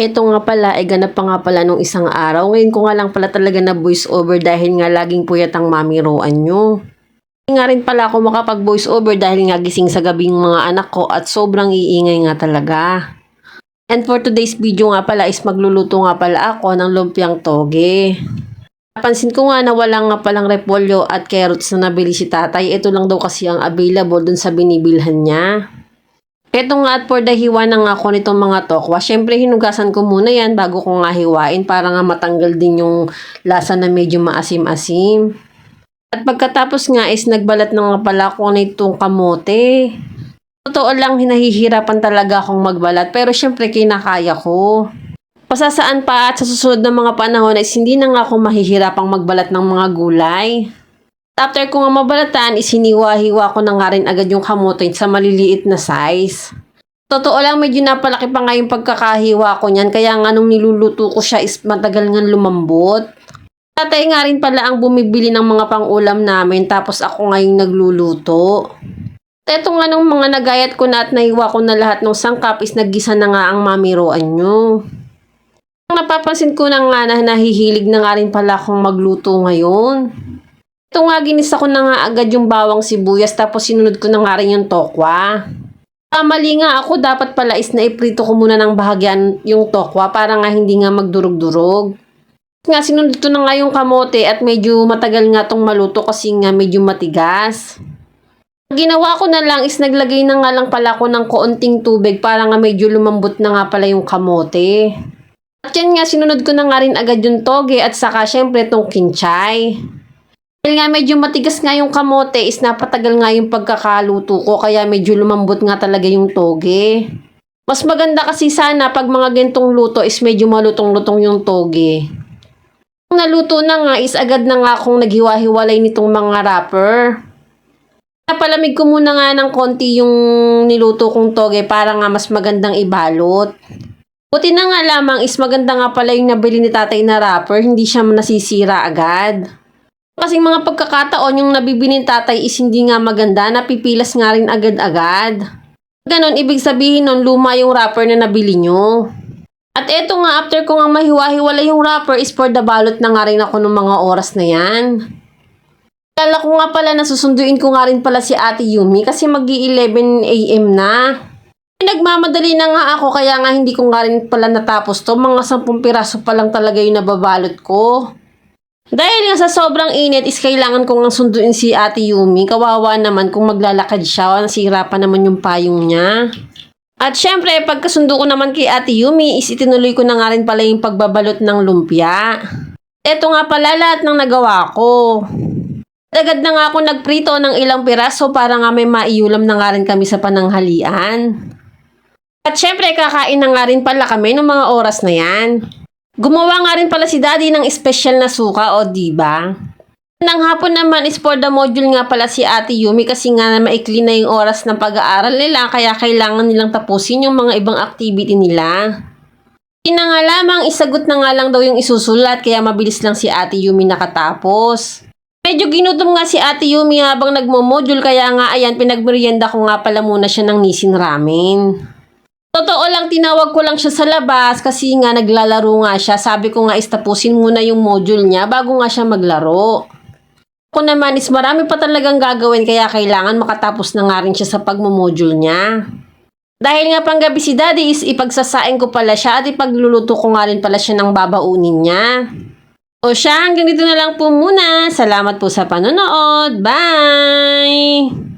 Eto nga pala, ay ganap pa nga pala nung isang araw. Ngayon ko nga lang pala talaga na voice over dahil nga laging puyat ang mami Roan nyo. Hindi nga rin pala ako makapag voice over dahil nga gising sa gabing mga anak ko at sobrang iingay nga talaga. And for today's video nga pala is magluluto nga pala ako ng lumpiang toge. Napansin ko nga na wala nga palang repolyo at carrots na nabili si tatay. Ito lang daw kasi ang available dun sa binibilhan niya. Ito nga at for the hiwa na nga ako nitong mga tokwa. Syempre hinugasan ko muna yan bago ko nga hiwain para nga matanggal din yung lasa na medyo maasim-asim. At pagkatapos nga is nagbalat na nga pala ako nitong kamote. Totoo lang hinahihirapan talaga akong magbalat pero syempre kinakaya ko. Pasasaan pa at sa susunod na mga panahon is hindi na nga ako mahihirapang magbalat ng mga gulay. After ko nga mabalatan, isiniwa-hiwa ko na nga rin agad yung kamote sa maliliit na size. Totoo lang medyo napalaki pa nga yung pagkakahiwa ko niyan kaya nga nung niluluto ko siya is matagal nga lumambot. Tatay nga rin pala ang bumibili ng mga pang-ulam namin tapos ako nga yung nagluluto. Eto nga nung mga nagayat ko na at nahiwa ko na lahat ng sangkap is naggisa na nga ang mami Roan nyo. Napapansin ko na nga na nahihilig na nga rin pala akong magluto ngayon. Ito nga ginisa ko na nga agad yung bawang sibuyas tapos sinunod ko na nga rin yung tokwa. Mali nga ako dapat pala is naiprito ko muna ng bahagyan yung tokwa para nga hindi nga magdurog-durog. Nga sinunod ko na nga yung kamote at medyo matagal nga tong maluto kasi nga medyo matigas. Ginawa ko na lang is naglagay na nga lang pala ako ng kaunting tubig para nga medyo lumambot na nga pala yung kamote. At yan nga sinunod ko na nga rin agad yung toge at saka syempre tong kinchay. Dahil nga medyo matigas nga yung kamote is napatagal nga yung pagkakaluto ko kaya medyo lumambot nga talaga yung toge. Mas maganda kasi sana pag mga gantong luto is medyo malutong-lutong yung toge. Kung naluto na nga is agad na nga akong naghiwa-hiwalay nitong mga wrapper. Napalamig ko muna nga ng konti yung niluto kong toge para nga mas magandang ibalot. Buti na nga lamang is maganda nga pala yung nabili ni tatay na wrapper, hindi siya nasisira agad. Kasi mga pagkakataon yung nabibili ni tatay is hindi nga maganda, napipilas nga rin agad-agad. Ganon, ibig sabihin nun luma yung wrapper na nabili nyo. At eto nga, after ko nga mahiwa-hiwala yung wrapper is for the balot na nga rin ako ng mga oras na yan. Kala ko nga pala na susunduin ko nga rin pala si Ate Yumi kasi mag-11 AM na. Nagmamadali na nga ako kaya nga hindi ko nga rin pala natapos to. Mga 10 piraso pa lang talaga yung nababalot ko. Dahil nga sa sobrang init is kailangan ko nga sunduin si Ate Yumi. Kawawa naman kung maglalakad siya. Nasira pa naman yung payong niya. At syempre pagkasundo ko naman kay Ate Yumi is itinuloy ko na nga rin pala yung pagbabalot ng lumpia. Eto nga pala lahat ng nagawa ko. Agad na nga ako nagprito ng ilang piraso para nga may maiulam na nga rin kami sa pananghalian. At syempre kakain na nga rin pala kami ng mga oras na yan. Gumawa nga rin pala si Daddy ng special na suka o diba? Nang hapon naman is for the module nga pala si Ate Yumi kasi nga maikli na yung oras ng pag-aaral nila kaya kailangan nilang tapusin yung mga ibang activity nila. Hindi na nga lamang isagot na nga lang daw yung isusulat kaya mabilis lang si Ate Yumi nakatapos. Medyo ginutom nga si Ate Yumi habang nagmo-module kaya nga ayan pinagmerienda ko nga pala muna siya ng nisin ramen. Totoo lang tinawag ko lang siya sa labas kasi nga naglalaro nga siya. Sabi ko nga tapusin muna yung module niya bago nga siya maglaro. Ako naman is marami pa talagang gagawin kaya kailangan makatapos na nga rin siya sa pagmo-module niya. Dahil nga panggabi si Daddy is ipagsasain ko pala siya at ipagluluto ko nga rin pala siya ng babaunin niya. O siya, hanggang dito na lang po muna. Salamat po sa panonood. Bye!